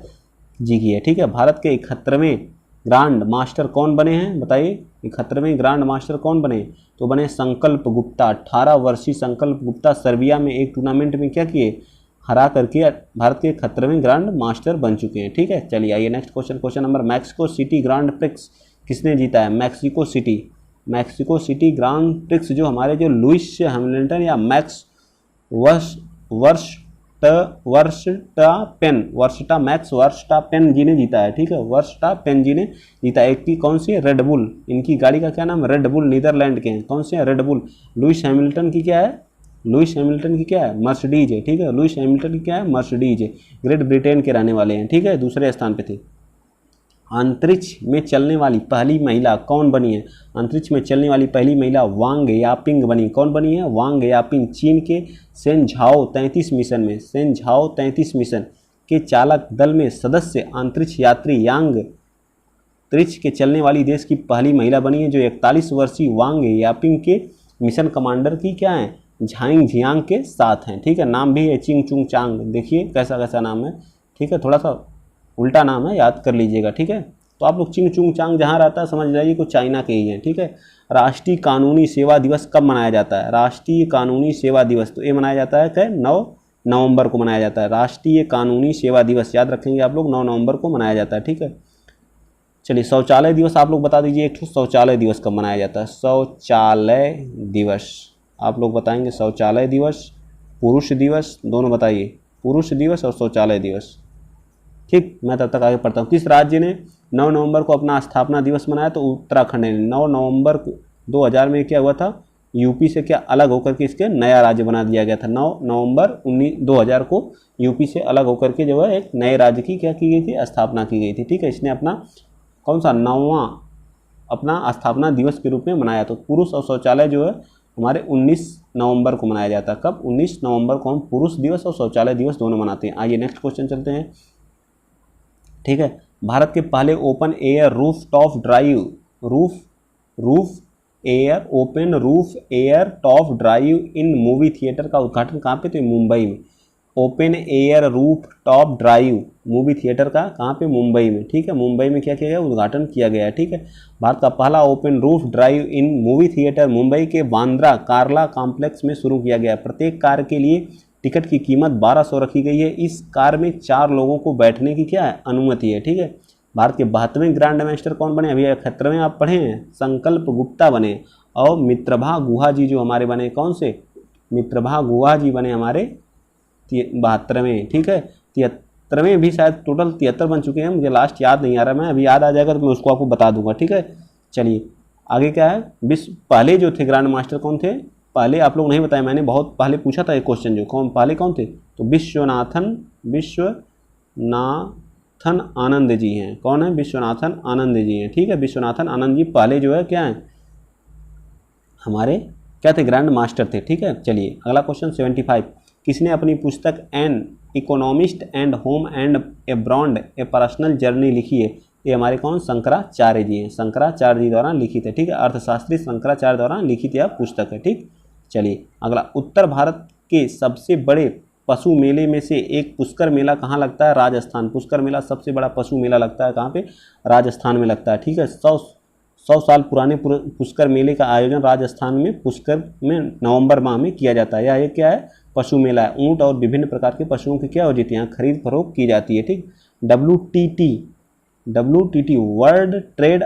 जी की है। ठीक है, भारत के 71वें ग्रांड मास्टर कौन बने हैं, बताइए, 71वें ग्रांड मास्टर कौन बने, तो बने संकल्प गुप्ता। 18 वर्षीय संकल्प गुप्ता सर्बिया में एक टूर्नामेंट में क्या किए, हरा करके भारत के 71वें ग्रांड मास्टर बन चुके हैं। ठीक है, चलिए आइए next question number. Mexico city grand prix किसने जीता है, मैक्सिको सिटी ग्रांड प्रिक्स जो हमारे जो लुइस हैमिल्टन या मैक्स वर्स्टापेन जी ने जीता है। ठीक है, वर्स्टापेन जी ने जीता है। एक की कौन सी है, रेडबुल, इनकी गाड़ी का क्या नाम, रेडबुल, नीदरलैंड के हैं। कौन से हैं, रेडबुल। लुइस हैमिल्टन की क्या है, मर्सिडीज है। ठीक है, लुइस हैमिल्टन की क्या है, मर्सिडीज है। ग्रेट ब्रिटेन के रहने वाले हैं। ठीक है, दूसरे स्थान पे थे। अंतरिक्ष में चलने वाली पहली महिला कौन बनी है, अंतरिक्ष में चलने वाली पहली महिला वांग यापिंग बनी। कौन बनी है, वांग यापिंग। चीन के सेनझाओ 33 मिशन के चालक दल में सदस्य अंतरिक्ष यात्री यांग अंतरिक्ष के चलने वाली देश की पहली महिला बनी है, जो 41 वर्षीय वांग यापिंग के मिशन कमांडर की क्या है, झाइंग झियांग के साथ हैं। ठीक है, नाम भी है चिंग चुंग चांग, देखिए कैसा नाम है। ठीक है, थोड़ा सा उल्टा नाम है, याद कर लीजिएगा। ठीक है, तो आप लोग चिंग चुंग चांग जहाँ रहता है समझ जाइए को चाइना के ही हैं। ठीक है, राष्ट्रीय कानूनी सेवा दिवस कब मनाया जाता है, राष्ट्रीय कानूनी सेवा दिवस, तो ये मनाया जाता है क्या, 9 नवंबर को मनाया जाता है। राष्ट्रीय कानूनी सेवा दिवस याद रखेंगे आप लोग, 9 नवंबर को मनाया जाता है। ठीक है, चलिए शौचालय दिवस आप लोग बता दीजिए, एक ठो शौचालय दिवस कब मनाया जाता है, शौचालय दिवस आप लोग बताएंगे। शौचालय दिवस, पुरुष दिवस, दोनों बताइए, पुरुष दिवस और शौचालय दिवस। ठीक, मैं तब तक आगे पढ़ता हूँ। किस राज्य ने 9 नवंबर को अपना स्थापना दिवस मनाया? तो उत्तराखंड ने 9 नवंबर 2000 में क्या हुआ था, यूपी से क्या अलग होकर के इसके नया राज्य बना दिया गया था। 9 नवंबर 2000 को यूपी से अलग होकर के जो है एक नए राज्य की क्या की गई थी, स्थापना की गई थी। ठीक है, इसने अपना कौन सा 9वां अपना स्थापना दिवस के रूप में मनाया। तो पुरुष और शौचालय जो है हमारे 19 नवंबर को मनाया जाता है। कब? 19 नवंबर को हम पुरुष दिवस और शौचालय दिवस दोनों मनाते हैं। आइए नेक्स्ट क्वेश्चन चलते हैं। ठीक है, भारत के पहले open air roof top drive इन मूवी थिएटर का उद्घाटन कहाँ पे? तो मुंबई में। Open air roof top drive movie theatre का कहाँ पे? मुंबई में। ठीक है, मुंबई में क्या किया गया? उद्घाटन किया गया है। ठीक है, भारत का पहला ओपन रूफ ड्राइव इन मूवी थिएटर मुंबई के बांद्रा कार्ला कॉम्प्लेक्स में शुरू किया गया। प्रत्येक कार के लिए टिकट की कीमत 1200 रखी गई है। इस कार में 4 लोगों को बैठने की क्या है? अनुमति है। ठीक है, भारत के 72वें ग्रैंड मास्टर कौन बने? अभी 71वें आप पढ़े हैं, संकल्प गुप्ता बने। और मित्रभा गुहा जी जो हमारे बने, कौन से? मित्रभा गुहा जी बने हमारे 72वें। ठीक है, 73वें भी शायद टोटल 73 बन चुके हैं, मुझे लास्ट याद नहीं आ रहा, मैं अभी याद आ जाएगा तो मैं उसको आपको बता दूंगा। ठीक है, चलिए आगे क्या है। विश्व पहले जो थे ग्रैंड मास्टर कौन थे? पहले आप लोग नहीं बताया, मैंने बहुत पहले पूछा था एक क्वेश्चन, जो पहले कौन थे? तो विश्वनाथन आनंद जी हैं। कौन है? विश्वनाथन आनंद जी हैं। ठीक है, विश्वनाथन आनंद जी पहले जो है क्या है, हमारे क्या थे? ग्रैंड मास्टर थे। ठीक है, चलिए अगला क्वेश्चन 75। किसने अपनी पुस्तक an economist and home and abroad A personal journey लिखी है? ये हमारे कौन? शंकराचार्य जी हैं। शंकराचार्य जी द्वारा लिखित है। ठीक है, अर्थशास्त्री शंकराचार्य द्वारा लिखित यह पुस्तक है। ठीक, चलिए अगला। उत्तर भारत के सबसे बड़े पशु मेले में से एक पुष्कर मेला कहाँ लगता है? राजस्थान। पुष्कर मेला सबसे बड़ा पशु मेला लगता है कहाँ पे? राजस्थान में लगता है। ठीक है, 100 साल पुराने पुष्कर मेले का आयोजन राजस्थान में पुष्कर में नवंबर माह में किया जाता है। यह क्या है? पशु मेला है। ऊँट और विभिन्न प्रकार के पशुओं की क्या हो जाती है? यहाँ खरीद फरोख्त की जाती है। ठीक, WTT वर्ल्ड ट्रेड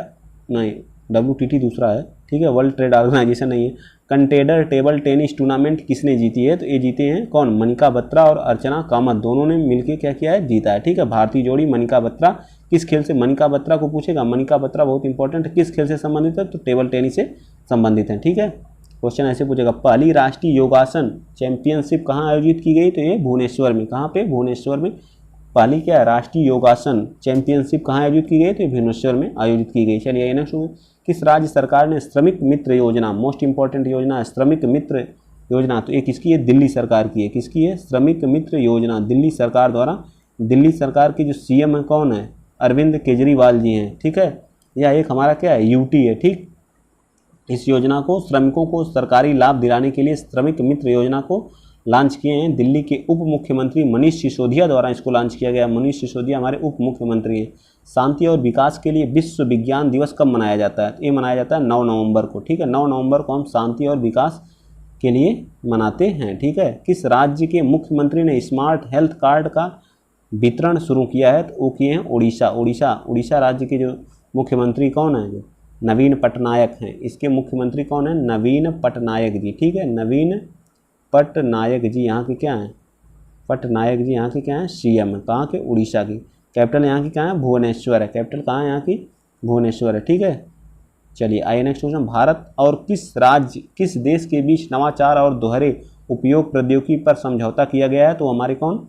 नहीं, WTT दूसरा है। ठीक है, वर्ल्ड ट्रेड ऑर्गेनाइजेशन नहीं है। कंटेडर टेबल टेनिस टूर्नामेंट किसने जीती है? तो ये जीते हैं कौन? मनिका बत्रा और अर्चना कामत, दोनों ने मिलकर क्या किया है? जीता है। ठीक है, भारतीय जोड़ी मनिका बत्रा किस खेल से? मनिका बत्रा को पूछेगा, मनिका बत्रा बहुत इंपॉर्टेंट है, किस खेल से संबंधित है? तो टेबल टेनिस से संबंधित है। ठीक है, क्वेश्चन ऐसे पूछेगा। पहली राष्ट्रीय योगासन चैंपियनशिप कहाँ आयोजित की गई? तो ये भुवनेश्वर में। कहाँ पे? भुवनेश्वर में। पहली क्या है? राष्ट्रीय योगासन चैंपियनशिप कहाँ आयोजित की गई? तो भुवनेश्वर में आयोजित की गई। चलिए नेक्स्ट में, किस राज्य सरकार ने श्रमिक मित्र योजना, मोस्ट इंपॉर्टेंट योजना है श्रमिक मित्र योजना, तो ये किसकी है? दिल्ली सरकार की है। किसकी है? श्रमिक मित्र योजना दिल्ली सरकार द्वारा। दिल्ली सरकार के जो CM है कौन है? अरविंद केजरीवाल जी हैं। ठीक है, यह एक हमारा क्या है? UT है। ठीक, इस योजना को श्रमिकों को सरकारी लाभ दिलाने के लिए श्रमिक मित्र योजना को लॉन्च किए हैं दिल्ली के उप मुख्यमंत्री मनीष सिसोदिया द्वारा। इसको लॉन्च किया गया। मनीष सिसोदिया हमारे उप मुख्यमंत्री हैं। शांति और विकास के लिए विश्व विज्ञान दिवस कब मनाया जाता है? ये मनाया जाता है 9 नवंबर को। ठीक है, 9 नवंबर को हम शांति और विकास के लिए मनाते हैं। ठीक है, किस राज्य के मुख्यमंत्री ने स्मार्ट हेल्थ कार्ड का वितरण शुरू किया है? तो वो किए हैं उड़ीसा राज्य के जो मुख्यमंत्री कौन है? जो नवीन पटनायक हैं। इसके मुख्यमंत्री कौन है? नवीन पटनायक जी। ठीक है, नवीन पटनायक जी यहाँ के क्या हैं? पटनायक जी यहाँ के क्या हैं? CM है। कहाँ के? उड़ीसा की। कैपिटल यहाँ की क्या है? भुवनेश्वर है। कैपिटल कहाँ है यहाँ की? भुवनेश्वर है। ठीक है, चलिए आइए नेक्स्ट क्वेश्चन। भारत और किस देश के बीच नवाचार और दोहरे उपयोग प्रौद्योगिकी पर समझौता किया गया है? तो हमारे कौन?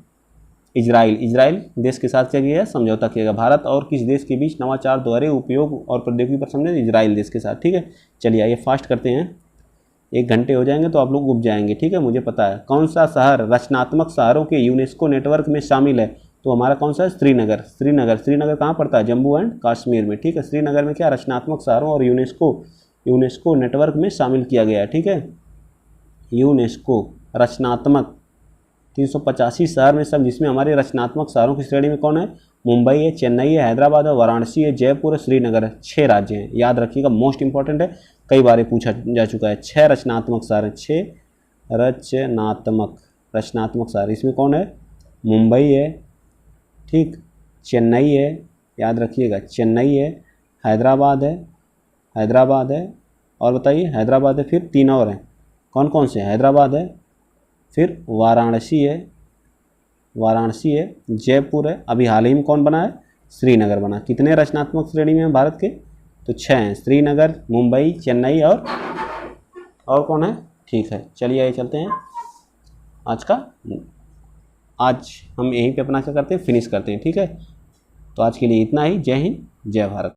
इजराइल देश के साथ क्या किया है? समझौता किया गया। भारत और किस देश के बीच नवाचार दोहरे उपयोग और प्रौद्योगिकी पर समझौता? इजराइल देश के साथ। ठीक है, चलिए आइए फास्ट करते हैं, 1 घंटे हो जाएंगे तो आप लोग उब जाएंगे। ठीक है, मुझे पता है। कौन सा शहर रचनात्मक शहरों के यूनेस्को नेटवर्क में शामिल है? तो हमारा कौन सा है? श्रीनगर कहाँ पड़ता है? जम्मू एंड कश्मीर में। ठीक है, श्रीनगर में क्या रचनात्मक शहरों और यूनेस्को नेटवर्क में शामिल किया गया है। ठीक है, यूनेस्को रचनात्मक 385 शहर में सब, जिसमें हमारे रचनात्मक शहरों की श्रेणी में कौन है? मुंबई है, चेन्नई है, हैदराबाद है, वाराणसी है, जयपुर है, श्रीनगर है। 6 राज्य हैं, याद रखिएगा, मोस्ट इंपॉर्टेंट है, कई बार पूछा जा चुका है। 6 रचनात्मक शहर हैं, 6 रचनात्मक शहर। इसमें कौन है? मुंबई है, ठीक, चेन्नई है, याद रखिएगा चेन्नई है, हैदराबाद है और बताइए हैदराबाद है, फिर 3 और हैं। कौन कौन से? हैदराबाद है, फिर वाराणसी है, वाराणसी है, जयपुर है, अभी हाल ही में कौन बना है, श्रीनगर बना। कितने रचनात्मक श्रेणी में हैं भारत के, तो 6 हैं, श्रीनगर, मुंबई, चेन्नई और कौन है, ठीक है। चलिए आइए चलते हैं आज हम यहीं पे अपना क्या करते हैं, फिनिश करते हैं, ठीक है। तो आज के लिए इतना ही। जय हिंद, जय भारत।